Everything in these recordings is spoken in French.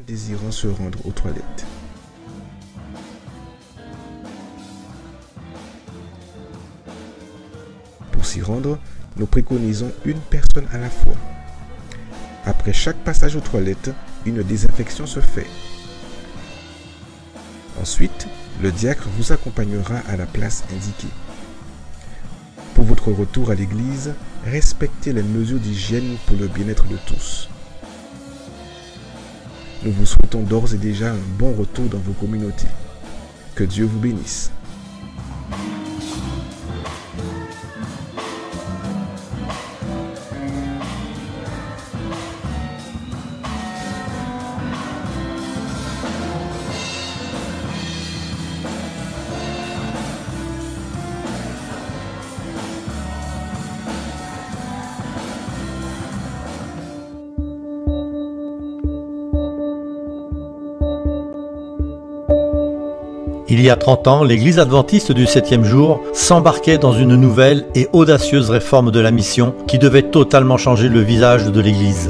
désirant se rendre aux toilettes. Pour s'y rendre, nous préconisons une personne à la fois. Après chaque passage aux toilettes, une désinfection se fait. Ensuite, le diacre vous accompagnera à la place indiquée. Pour votre retour à l'église, respectez les mesures d'hygiène pour le bien-être de tous. Nous vous souhaitons d'ores et déjà un bon retour dans vos communautés. Que Dieu vous bénisse. Il y a 30 ans, l'Église adventiste du 7e jour s'embarquait dans une nouvelle et audacieuse réforme de la mission qui devait totalement changer le visage de l'Église.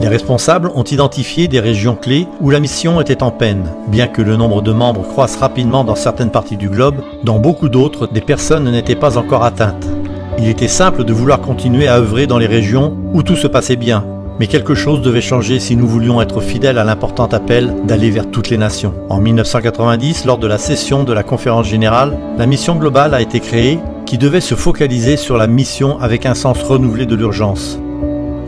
Les responsables ont identifié des régions clés où la mission était en peine. Bien que le nombre de membres croisse rapidement dans certaines parties du globe, dans beaucoup d'autres, des personnes n'étaient pas encore atteintes. Il était simple de vouloir continuer à œuvrer dans les régions où tout se passait bien. Mais quelque chose devait changer si nous voulions être fidèles à l'important appel d'aller vers toutes les nations. En 1990, lors de la session de la conférence générale, la mission globale a été créée qui devait se focaliser sur la mission avec un sens renouvelé de l'urgence.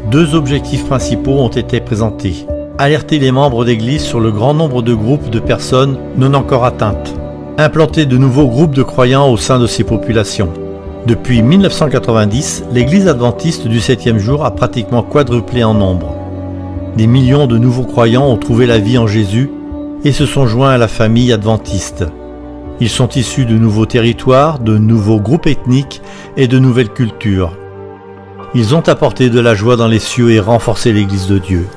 Deux objectifs principaux ont été présentés. Alerter les membres d'église sur le grand nombre de groupes de personnes non encore atteintes. Implanter de nouveaux groupes de croyants au sein de ces populations. Depuis 1990, l'Église adventiste du 7e jour a pratiquement quadruplé en nombre. Des millions de nouveaux croyants ont trouvé la vie en Jésus et se sont joints à la famille adventiste. Ils sont issus de nouveaux territoires, de nouveaux groupes ethniques et de nouvelles cultures. Ils ont apporté de la joie dans les cieux et renforcé l'Église de Dieu.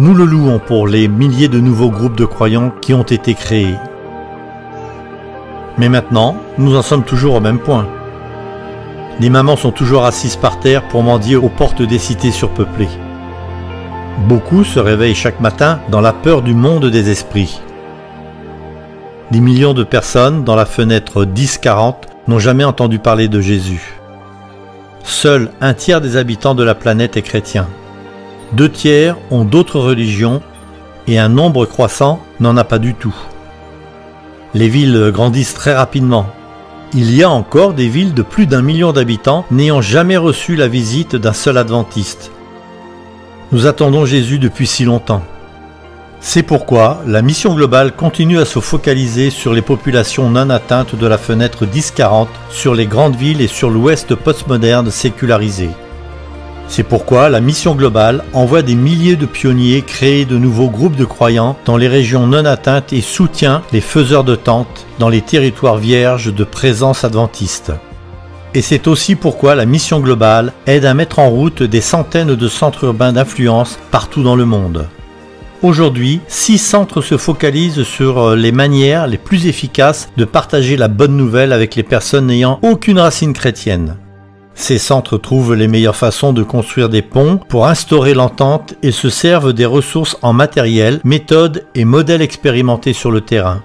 Nous le louons pour les milliers de nouveaux groupes de croyants qui ont été créés. Mais maintenant, nous en sommes toujours au même point. Les mamans sont toujours assises par terre pour mendier aux portes des cités surpeuplées. Beaucoup se réveillent chaque matin dans la peur du monde des esprits. Des millions de personnes dans la fenêtre 10-40 n'ont jamais entendu parler de Jésus. Seul un tiers des habitants de la planète est chrétien. 2 tiers ont d'autres religions et un nombre croissant n'en a pas du tout. Les villes grandissent très rapidement. Il y a encore des villes de plus d'1 million d'habitants n'ayant jamais reçu la visite d'un seul adventiste. Nous attendons Jésus depuis si longtemps. C'est pourquoi la mission globale continue à se focaliser sur les populations non atteintes de la fenêtre 10-40, sur les grandes villes et sur l'Ouest postmoderne sécularisé. C'est pourquoi la mission globale envoie des milliers de pionniers créer de nouveaux groupes de croyants dans les régions non atteintes et soutient les faiseurs de tentes dans les territoires vierges de présence adventiste. Et c'est aussi pourquoi la mission globale aide à mettre en route des centaines de centres urbains d'influence partout dans le monde. Aujourd'hui, 6 centres se focalisent sur les manières les plus efficaces de partager la bonne nouvelle avec les personnes n'ayant aucune racine chrétienne. Ces centres trouvent les meilleures façons de construire des ponts pour instaurer l'entente et se servent des ressources en matériel, méthodes et modèles expérimentés sur le terrain.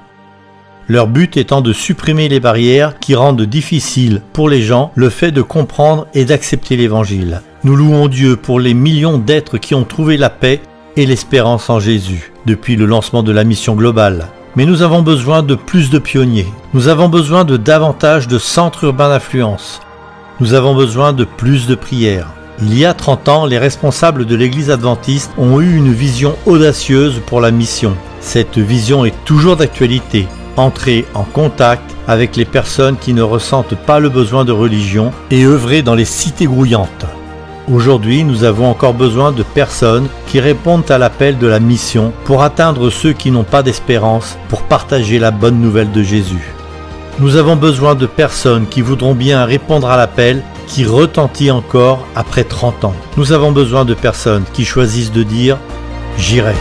Leur but étant de supprimer les barrières qui rendent difficile pour les gens le fait de comprendre et d'accepter l'Évangile. Nous louons Dieu pour les millions d'êtres qui ont trouvé la paix et l'espérance en Jésus depuis le lancement de la mission globale. Mais nous avons besoin de plus de pionniers. Nous avons besoin de davantage de centres urbains d'influence. Nous avons besoin de plus de prières. Il y a 30 ans, les responsables de l'Église adventiste ont eu une vision audacieuse pour la mission. Cette vision est toujours d'actualité. Entrer en contact avec les personnes qui ne ressentent pas le besoin de religion et œuvrer dans les cités grouillantes. Aujourd'hui, nous avons encore besoin de personnes qui répondent à l'appel de la mission pour atteindre ceux qui n'ont pas d'espérance, pour partager la bonne nouvelle de Jésus. Nous avons besoin de personnes qui voudront bien répondre à l'appel qui retentit encore après 30 ans. Nous avons besoin de personnes qui choisissent de dire « J'irai ».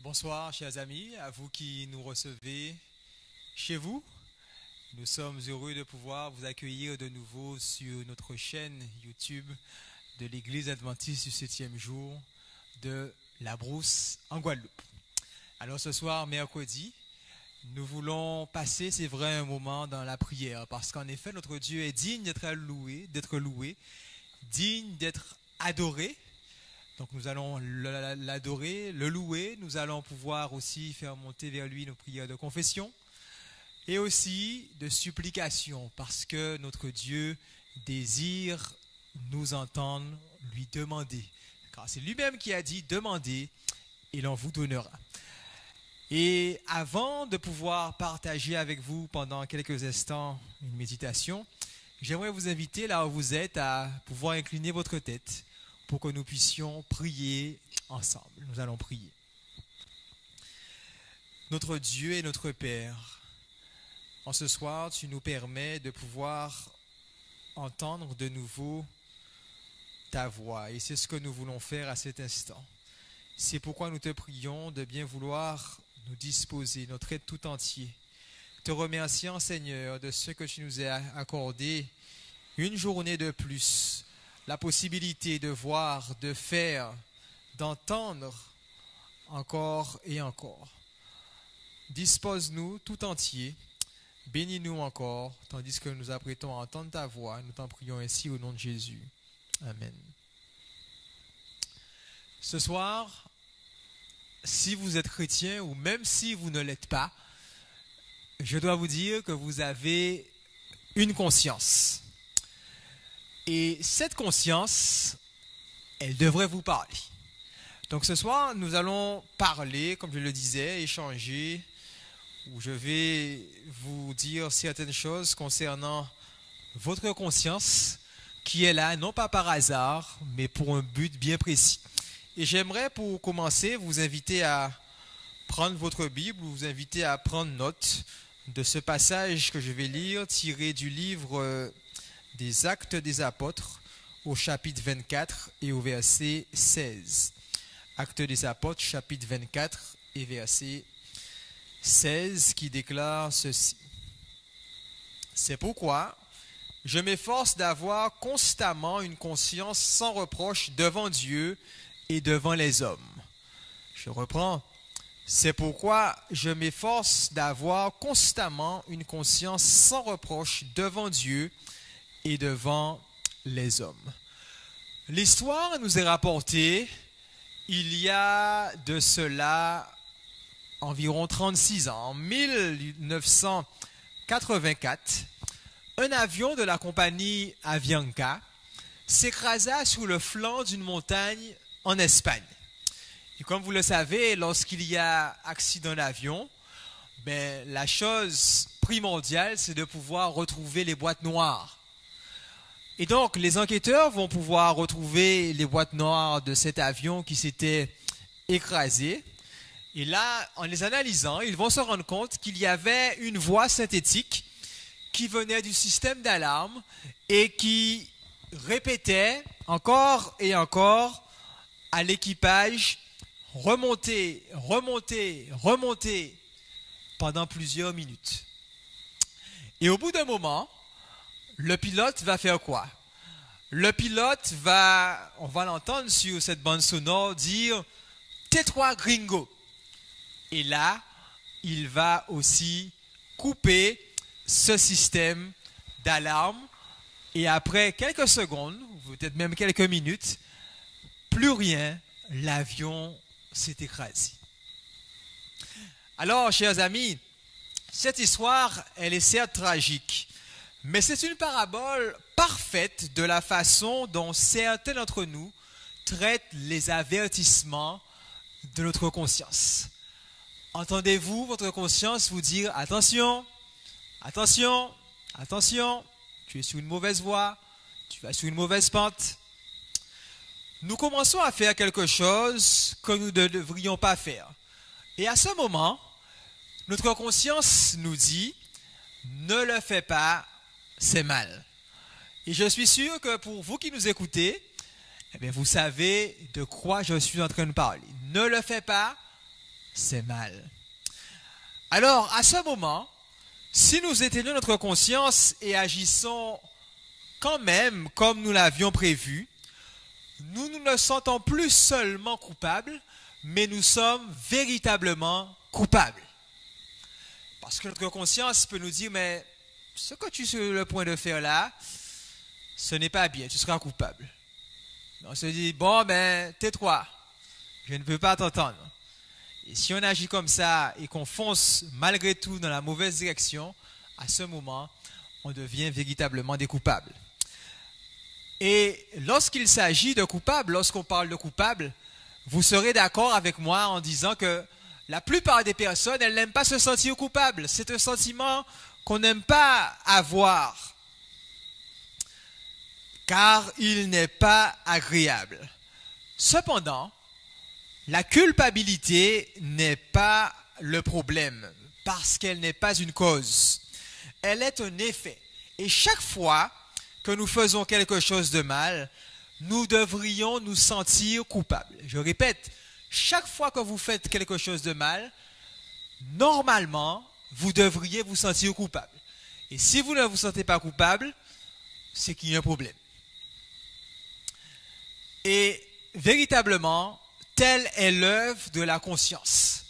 Bonsoir chers amis, à vous qui nous recevez chez vous. Nous sommes heureux de pouvoir vous accueillir de nouveau sur notre chaîne YouTube de l'Église adventiste du 7e jour de La Brousse en Guadeloupe. Alors ce soir, mercredi, nous voulons passer, c'est vrai, un moment dans la prière parce qu'en effet, notre Dieu est digne d'être loué, digne d'être adoré. Donc nous allons l'adorer, le louer, nous allons pouvoir aussi faire monter vers lui nos prières de confession et aussi de supplication parce que notre Dieu désire nous entendre lui demander. Car c'est lui-même qui a dit « Demandez et l'on vous donnera ». Et avant de pouvoir partager avec vous pendant quelques instants une méditation, j'aimerais vous inviter là où vous êtes à pouvoir incliner votre tête pour que nous puissions prier ensemble. Nous allons prier. Notre Dieu et notre Père, en ce soir, tu nous permets de pouvoir entendre de nouveau ta voix. Et c'est ce que nous voulons faire à cet instant. C'est pourquoi nous te prions de bien vouloir nous disposer, notre être tout entier. Te remerciant, Seigneur, de ce que tu nous as accordé une journée de plus, la possibilité de voir, de faire, d'entendre encore et encore. Dispose-nous tout entier, bénis-nous encore, tandis que nous apprêtons à entendre ta voix. Nous t'en prions ainsi au nom de Jésus. Amen. Ce soir, si vous êtes chrétien ou même si vous ne l'êtes pas, je dois vous dire que vous avez une conscience. Et cette conscience, elle devrait vous parler. Donc ce soir, nous allons parler, comme je le disais, échanger, où je vais vous dire certaines choses concernant votre conscience, qui est là, non pas par hasard, mais pour un but bien précis. Et j'aimerais, pour commencer, vous inviter à prendre votre Bible, vous inviter à prendre note de ce passage que je vais lire, tiré du livre des Actes des Apôtres au chapitre 24 et au verset 16. Actes des Apôtres, chapitre 24 et verset 16 qui déclare ceci. C'est pourquoi je m'efforce d'avoir constamment une conscience sans reproche devant Dieu et devant les hommes. Je reprends. C'est pourquoi je m'efforce d'avoir constamment une conscience sans reproche devant Dieu et devant les hommes. L'histoire nous est rapportée il y a de cela environ 36 ans. En 1984, un avion de la compagnie Avianca s'écrasa sur le flanc d'une montagne en Espagne. Et comme vous le savez, lorsqu'il y a accident d'avion, la chose primordiale, c'est de pouvoir retrouver les boîtes noires. Et donc, les enquêteurs vont pouvoir retrouver les boîtes noires de cet avion qui s'était écrasé. Et là, en les analysant, ils vont se rendre compte qu'il y avait une voix synthétique qui venait du système d'alarme et qui répétait encore et encore à l'équipage « Remontez, remontez, remontez » pendant plusieurs minutes. Et au bout d'un moment, le pilote va faire quoi? Le pilote va, on va l'entendre sur cette bande sonore dire « Tais-toi, gringo ». Et là, il va aussi couper ce système d'alarme. Et après quelques secondes, peut-être même quelques minutes, plus rien, l'avion s'est écrasé. Alors, chers amis, cette histoire, elle est certes tragique, mais c'est une parabole parfaite de la façon dont certains d'entre nous traitent les avertissements de notre conscience. Entendez-vous votre conscience vous dire « Attention, attention, attention, tu es sur une mauvaise voie, tu vas sur une mauvaise pente. » Nous commençons à faire quelque chose que nous ne devrions pas faire. Et à ce moment, notre conscience nous dit « Ne le fais pas, c'est mal. » Et je suis sûr que pour vous qui nous écoutez, eh bien, vous savez de quoi je suis en train de parler. Ne le fais pas, c'est mal. Alors, à ce moment, si nous éteignons notre conscience et agissons quand même comme nous l'avions prévu, nous ne nous sentons plus seulement coupables, mais nous sommes véritablement coupables. Parce que notre conscience peut nous dire, mais ce que tu es sur le point de faire là, ce n'est pas bien, tu seras coupable. On se dit, bon, ben, tais-toi, je ne veux pas t'entendre. Et si on agit comme ça et qu'on fonce malgré tout dans la mauvaise direction, à ce moment, on devient véritablement des coupables. Et lorsqu'il s'agit de coupables, lorsqu'on parle de coupables, vous serez d'accord avec moi en disant que la plupart des personnes, elles n'aiment pas se sentir coupables. C'est un sentiment qu'on n'aime pas avoir, car il n'est pas agréable. Cependant, la culpabilité n'est pas le problème, parce qu'elle n'est pas une cause. Elle est un effet. Et chaque fois que nous faisons quelque chose de mal, nous devrions nous sentir coupables. Je répète, chaque fois que vous faites quelque chose de mal, normalement, vous devriez vous sentir coupable. Et si vous ne vous sentez pas coupable, c'est qu'il y a un problème. Et véritablement, telle est l'œuvre de la conscience.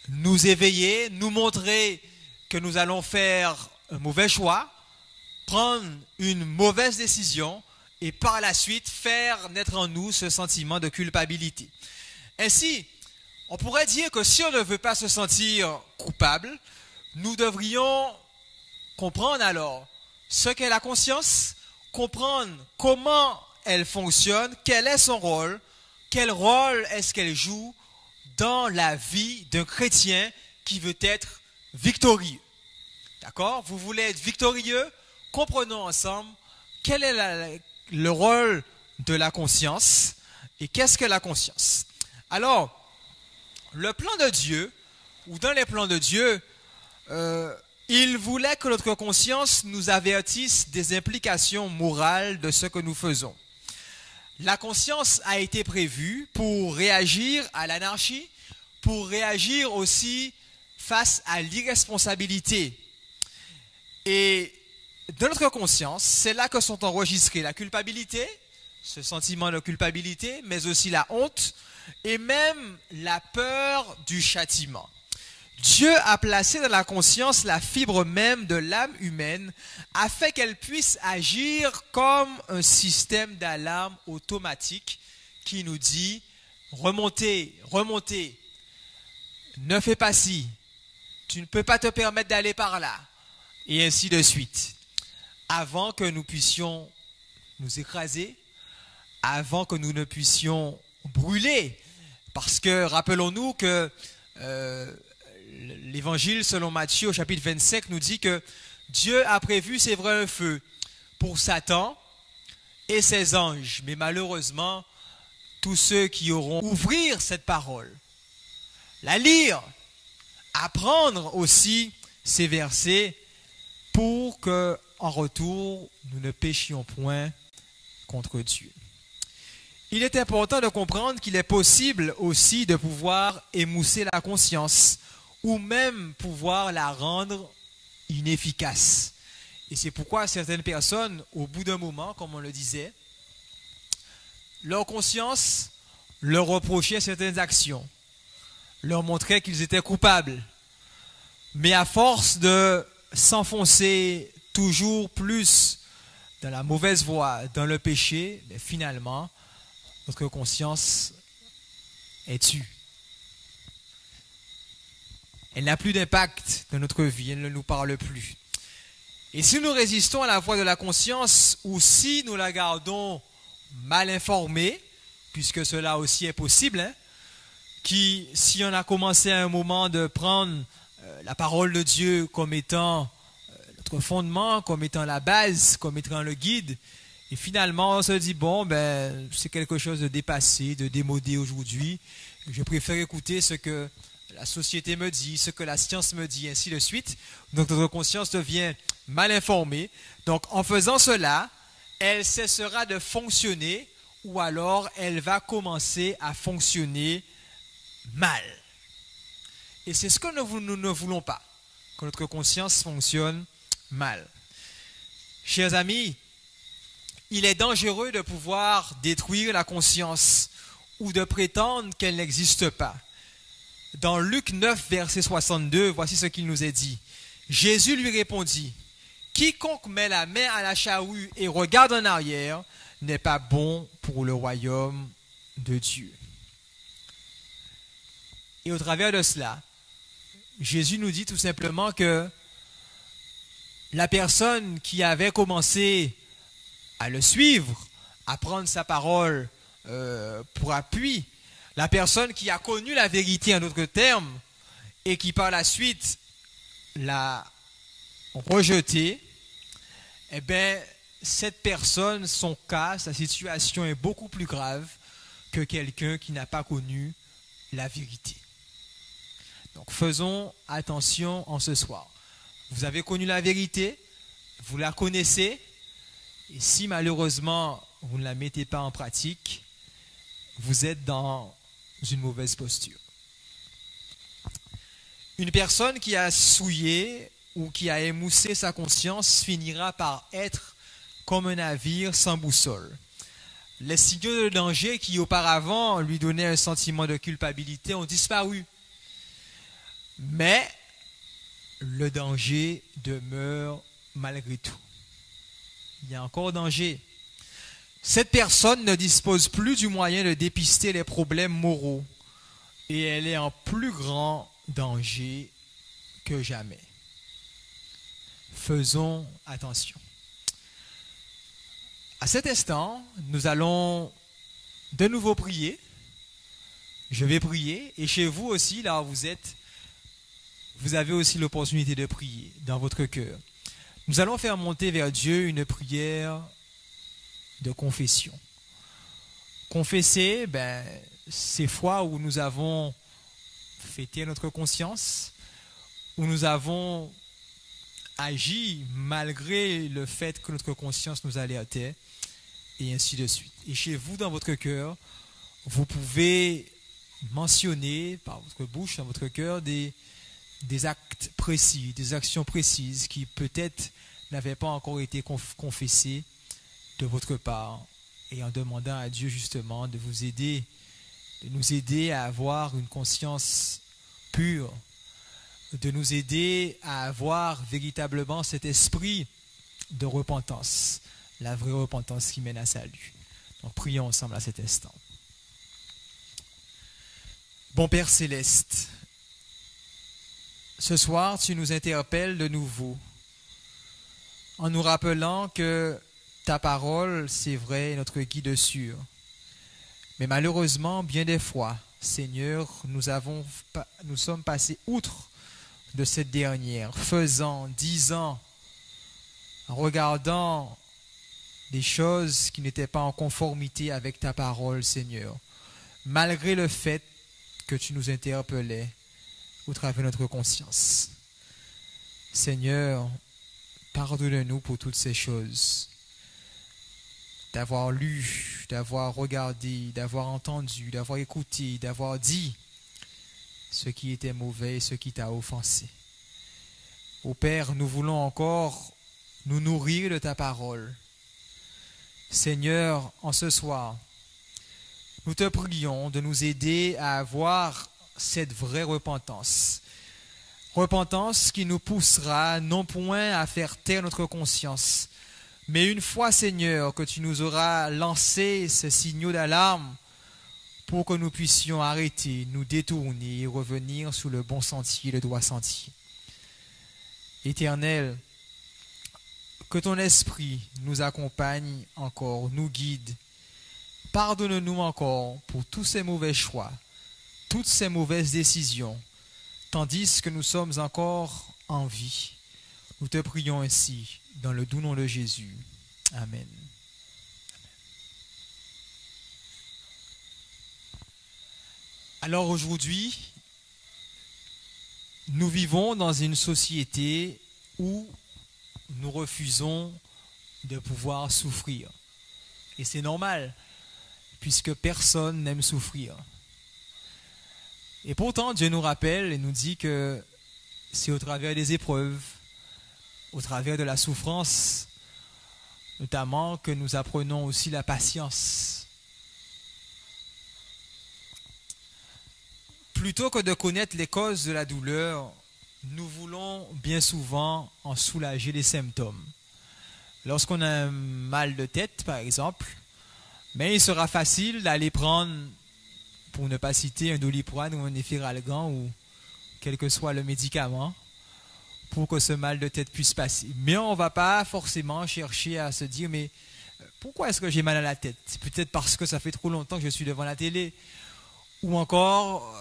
Nous éveiller, nous montrer que nous allons faire un mauvais choix, prendre une mauvaise décision et par la suite faire naître en nous ce sentiment de culpabilité. Ainsi, on pourrait dire que si on ne veut pas se sentir coupable, nous devrions comprendre alors ce qu'est la conscience, comprendre comment elle fonctionne, quel est son rôle, quel rôle est-ce qu'elle joue dans la vie d'un chrétien qui veut être victorieux. D'accord? Vous voulez être victorieux? Comprenons ensemble quel est le rôle de la conscience et qu'est-ce que la conscience. Alors, le plan de Dieu, ou dans les plans de Dieu, il voulait que notre conscience nous avertisse des implications morales de ce que nous faisons. La conscience a été prévue pour réagir à l'anarchie, pour réagir aussi face à l'irresponsabilité. Et dans notre conscience, c'est là que sont enregistrées la culpabilité, ce sentiment de culpabilité, mais aussi la honte et même la peur du châtiment. Dieu a placé dans la conscience la fibre même de l'âme humaine afin qu'elle puisse agir comme un système d'alarme automatique qui nous dit « remontez, remontez, ne fais pas ci, tu ne peux pas te permettre d'aller par là » et ainsi de suite. Avant que nous puissions nous écraser, avant que nous ne puissions brûler. Parce que rappelons-nous que l'évangile selon Matthieu au chapitre 25 nous dit que Dieu a prévu, c'est vrai, un feu pour Satan et ses anges. Mais malheureusement, tous ceux qui auront ouvrir cette parole, la lire, apprendre aussi ces versets pour que en retour, nous ne péchions point contre Dieu. Il est important de comprendre qu'il est possible aussi de pouvoir émousser la conscience ou même pouvoir la rendre inefficace. Et c'est pourquoi certaines personnes, au bout d'un moment, comme on le disait, leur conscience leur reprochait certaines actions, leur montrait qu'ils étaient coupables. Mais à force de s'enfoncer toujours plus dans la mauvaise voie, dans le péché, mais finalement, notre conscience est tue. Elle n'a plus d'impact dans notre vie, elle ne nous parle plus. Et si nous résistons à la voix de la conscience, ou si nous la gardons mal informée, puisque cela aussi est possible, qui, si on a commencé à un moment de prendre la parole de Dieu comme étant notre fondement, comme étant la base, comme étant le guide, et finalement on se dit, bon, ben, c'est quelque chose de dépassé, de démodé aujourd'hui, je préfère écouter ce que la société me dit, ce que la science me dit, ainsi de suite. Donc notre conscience devient mal informée. Donc en faisant cela, elle cessera de fonctionner ou alors elle va commencer à fonctionner mal. Et c'est ce que nous ne voulons pas, que notre conscience fonctionne mal. Chers amis, il est dangereux de pouvoir détruire la conscience ou de prétendre qu'elle n'existe pas. Dans Luc 9, verset 62, voici ce qu'il nous est dit. Jésus lui répondit, « Quiconque met la main à la charrue et regarde en arrière n'est pas bon pour le royaume de Dieu. » Et au travers de cela, Jésus nous dit tout simplement que la personne qui avait commencé à le suivre, à prendre sa parole pour appui, la personne qui a connu la vérité en d'autres termes et qui par la suite l'a rejetée, eh bien, cette personne, son cas, sa situation est beaucoup plus grave que quelqu'un qui n'a pas connu la vérité. Donc faisons attention en ce soir. Vous avez connu la vérité, vous la connaissez, et si malheureusement vous ne la mettez pas en pratique, vous êtes dans une mauvaise posture. Une personne qui a souillé ou qui a émoussé sa conscience finira par être comme un navire sans boussole. Les signaux de danger qui auparavant lui donnaient un sentiment de culpabilité ont disparu. Mais le danger demeure malgré tout. Il y a encore danger. Cette personne ne dispose plus du moyen de dépister les problèmes moraux et elle est en plus grand danger que jamais. Faisons attention. À cet instant, nous allons de nouveau prier. Je vais prier et chez vous aussi, là où vous êtes, vous avez aussi l'opportunité de prier dans votre cœur. Nous allons faire monter vers Dieu une prière de confession. Confesser, ces fois où nous avons fêté notre conscience, où nous avons agi malgré le fait que notre conscience nous alertait, et ainsi de suite. Et chez vous, dans votre cœur, vous pouvez mentionner par votre bouche, dans votre cœur, des actes précis, des actions précises qui peut-être n'avaient pas encore été confessées de votre part, et en demandant à Dieu justement de vous aider, de nous aider à avoir une conscience pure, de nous aider à avoir véritablement cet esprit de repentance, la vraie repentance qui mène à salut. Donc prions ensemble à cet instant. Bon Père Céleste, ce soir tu nous interpelles de nouveau en nous rappelant que ta parole, c'est vrai, est notre guide sûr. Mais malheureusement, bien des fois, Seigneur, nous sommes passés outre de cette dernière, faisant, disant, regardant des choses qui n'étaient pas en conformité avec ta parole, Seigneur, malgré le fait que tu nous interpellais au travers de notre conscience. Seigneur, pardonne-nous pour toutes ces choses, d'avoir lu, d'avoir regardé, d'avoir entendu, d'avoir écouté, d'avoir dit ce qui était mauvais et ce qui t'a offensé. Ô Père, nous voulons encore nous nourrir de ta parole. Seigneur, en ce soir, nous te prions de nous aider à avoir cette vraie repentance. Repentance qui nous poussera non point à faire taire notre conscience, mais une fois, Seigneur, que tu nous auras lancé ces signaux d'alarme pour que nous puissions arrêter, nous détourner et revenir sur le bon sentier, le droit sentier. Éternel, que ton esprit nous accompagne encore, nous guide. Pardonne-nous encore pour tous ces mauvais choix, toutes ces mauvaises décisions, tandis que nous sommes encore en vie. Nous te prions ainsi, dans le doux nom de Jésus. Amen. Alors aujourd'hui, nous vivons dans une société où nous refusons de pouvoir souffrir. Et c'est normal, puisque personne n'aime souffrir. Et pourtant, Dieu nous rappelle et nous dit que c'est au travers des épreuves, au travers de la souffrance, notamment, que nous apprenons aussi la patience. Plutôt que de connaître les causes de la douleur, nous voulons bien souvent en soulager les symptômes. Lorsqu'on a un mal de tête, par exemple, mais il sera facile d'aller prendre, pour ne pas citer, un Doliprane ou un Efferalgan ou quel que soit le médicament, pour que ce mal de tête puisse passer. Mais on ne va pas forcément chercher à se dire, mais pourquoi est-ce que j'ai mal à la tête? C'est peut-être parce que ça fait trop longtemps que je suis devant la télé. Ou encore,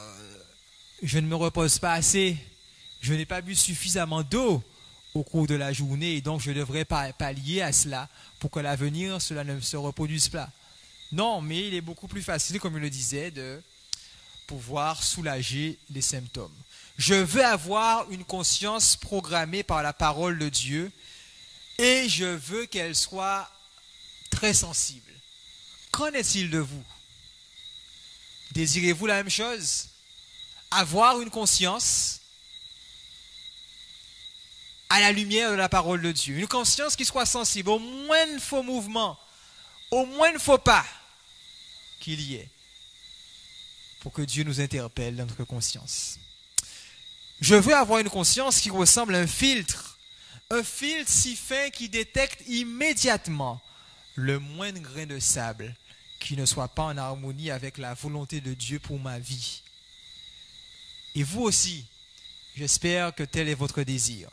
je ne me repose pas assez. Je n'ai pas bu suffisamment d'eau au cours de la journée et donc je devrais pallier à cela pour que l'avenir, cela ne se reproduise pas. Non, mais il est beaucoup plus facile, comme je le disais, de pouvoir soulager les symptômes. Je veux avoir une conscience programmée par la parole de Dieu et je veux qu'elle soit très sensible. Qu'en est-il de vous? Désirez-vous la même chose? Avoir une conscience à la lumière de la parole de Dieu. Une conscience qui soit sensible, au moins faux mouvement, au moins faux pas qu'il y ait, pour que Dieu nous interpelle dans notre conscience. Je veux avoir une conscience qui ressemble à un filtre si fin qui détecte immédiatement le moindre grain de sable qui ne soit pas en harmonie avec la volonté de Dieu pour ma vie. Et vous aussi, j'espère que tel est votre désir.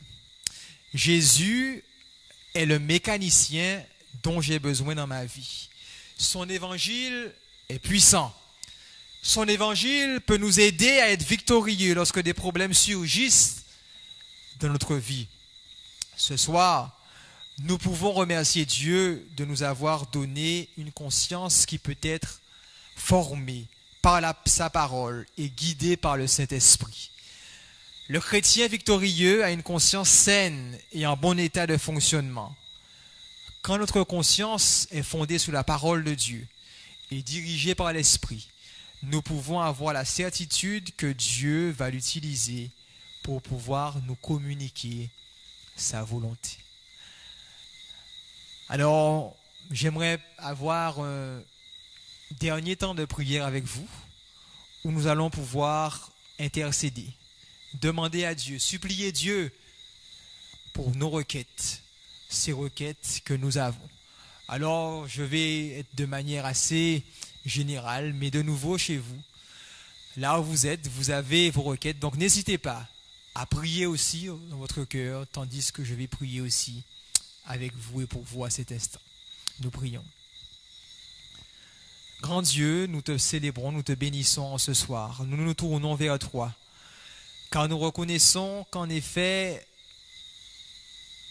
Jésus est le mécanicien dont j'ai besoin dans ma vie. Son évangile est puissant. Son évangile peut nous aider à être victorieux lorsque des problèmes surgissent dans notre vie. Ce soir, nous pouvons remercier Dieu de nous avoir donné une conscience qui peut être formée par sa parole et guidée par le Saint-Esprit. Le chrétien victorieux a une conscience saine et en bon état de fonctionnement. Quand notre conscience est fondée sur la parole de Dieu et dirigée par l'Esprit, nous pouvons avoir la certitude que Dieu va l'utiliser pour pouvoir nous communiquer sa volonté. Alors, j'aimerais avoir un dernier temps de prière avec vous, où nous allons pouvoir intercéder, demander à Dieu, supplier Dieu pour nos requêtes, ces requêtes que nous avons. Alors, je vais être de manière assez générale, mais de nouveau chez vous, là où vous êtes, vous avez vos requêtes, donc n'hésitez pas à prier aussi dans votre cœur, tandis que je vais prier aussi avec vous et pour vous à cet instant. Nous prions. Grand Dieu, nous te célébrons, nous te bénissons en ce soir. Nous nous tournons vers toi, car nous reconnaissons qu'en effet,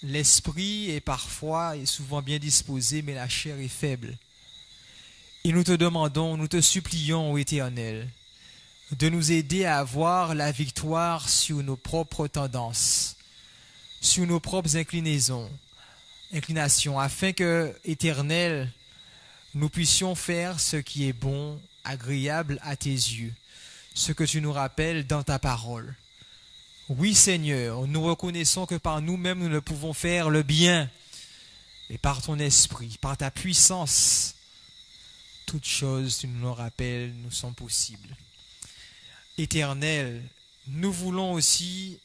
l'esprit est parfois et souvent bien disposé, mais la chair est faible. Et nous te demandons, nous te supplions, ô Éternel, de nous aider à avoir la victoire sur nos propres tendances, sur nos propres inclinations, afin que, Éternel, nous puissions faire ce qui est bon, agréable à tes yeux, ce que tu nous rappelles dans ta parole. Oui, Seigneur, nous reconnaissons que par nous-mêmes, nous ne pouvons faire le bien, mais par ton esprit, par ta puissance, toutes choses, tu nous le rappelles, nous sont possibles. Éternel, nous voulons aussi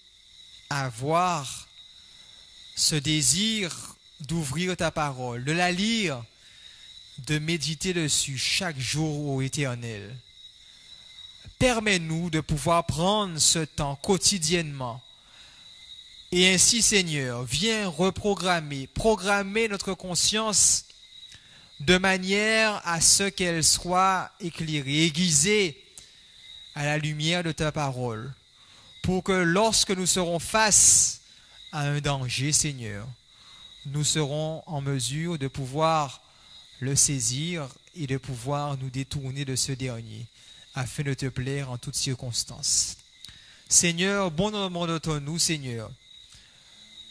avoir ce désir d'ouvrir ta parole, de la lire, de méditer dessus chaque jour, ô Éternel. Permets-nous de pouvoir prendre ce temps quotidiennement. Et ainsi, Seigneur, viens programmer notre conscience de manière à ce qu'elle soit éclairée, aiguisée à la lumière de ta parole, pour que lorsque nous serons face à un danger, Seigneur, nous serons en mesure de pouvoir le saisir et de pouvoir nous détourner de ce dernier, afin de te plaire en toutes circonstances. Seigneur, bon nombre d'entre nous, Seigneur,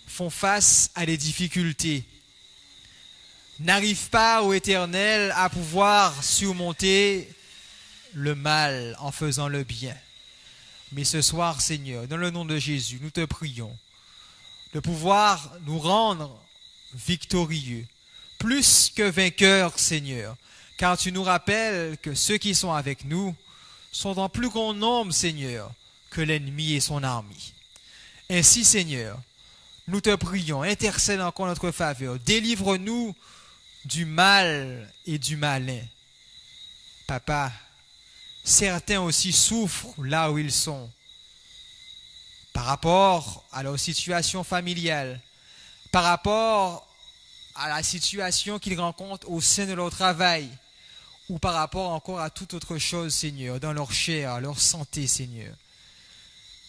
font face à des difficultés, n'arrivent pas au Éternel à pouvoir surmonter le mal en faisant le bien. Mais ce soir, Seigneur, dans le nom de Jésus, nous te prions de pouvoir nous rendre victorieux, plus que vainqueurs, Seigneur, car tu nous rappelles que ceux qui sont avec nous sont en plus grand nombre, Seigneur, que l'ennemi et son armée. Ainsi, Seigneur, nous te prions, intercède encore en notre faveur, délivre-nous du mal et du malin. Papa, certains aussi souffrent là où ils sont, par rapport à leur situation familiale, par rapport à la situation qu'ils rencontrent au sein de leur travail, ou par rapport encore à toute autre chose, Seigneur, dans leur chair, leur santé, Seigneur.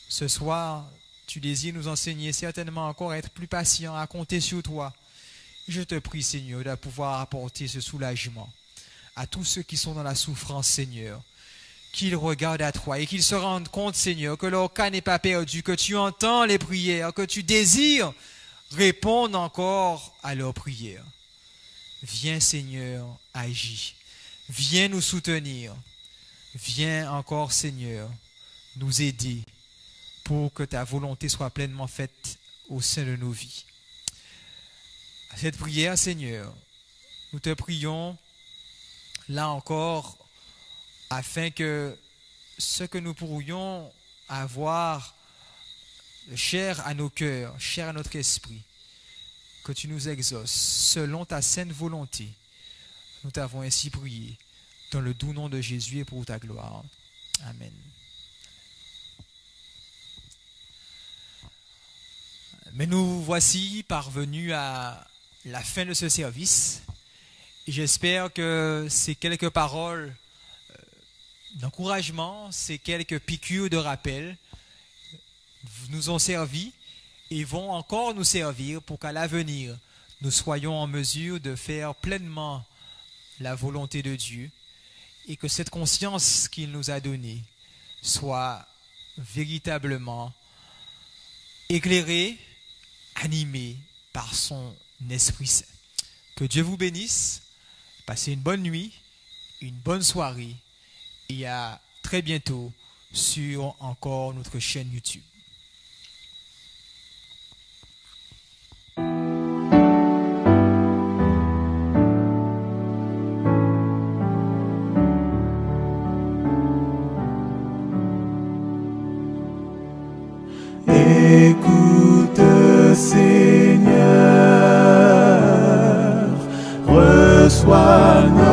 Ce soir, tu désires nous enseigner certainement encore à être plus patient, à compter sur toi. Je te prie, Seigneur, de pouvoir apporter ce soulagement à tous ceux qui sont dans la souffrance, Seigneur, qu'ils regardent à toi et qu'ils se rendent compte, Seigneur, que leur cas n'est pas perdu, que tu entends les prières, que tu désires répondre encore à leurs prières. Viens, Seigneur, agis. Viens nous soutenir. Viens encore, Seigneur, nous aider pour que ta volonté soit pleinement faite au sein de nos vies. À cette prière, Seigneur, nous te prions, là encore, afin que ce que nous pourrions avoir cher à nos cœurs, cher à notre esprit, que tu nous exauces selon ta sainte volonté. Nous t'avons ainsi prié, dans le doux nom de Jésus et pour ta gloire. Amen. Mais nous voici parvenus à la fin de ce service. Et j'espère que ces quelques paroles d'encouragement, ces quelques piqûres de rappel nous ont servi et vont encore nous servir pour qu'à l'avenir, nous soyons en mesure de faire pleinement la volonté de Dieu et que cette conscience qu'il nous a donnée soit véritablement éclairée, animée par son Esprit Saint. Que Dieu vous bénisse, passez une bonne nuit, une bonne soirée et à très bientôt sur encore notre chaîne YouTube. Écoute, Seigneur, reçois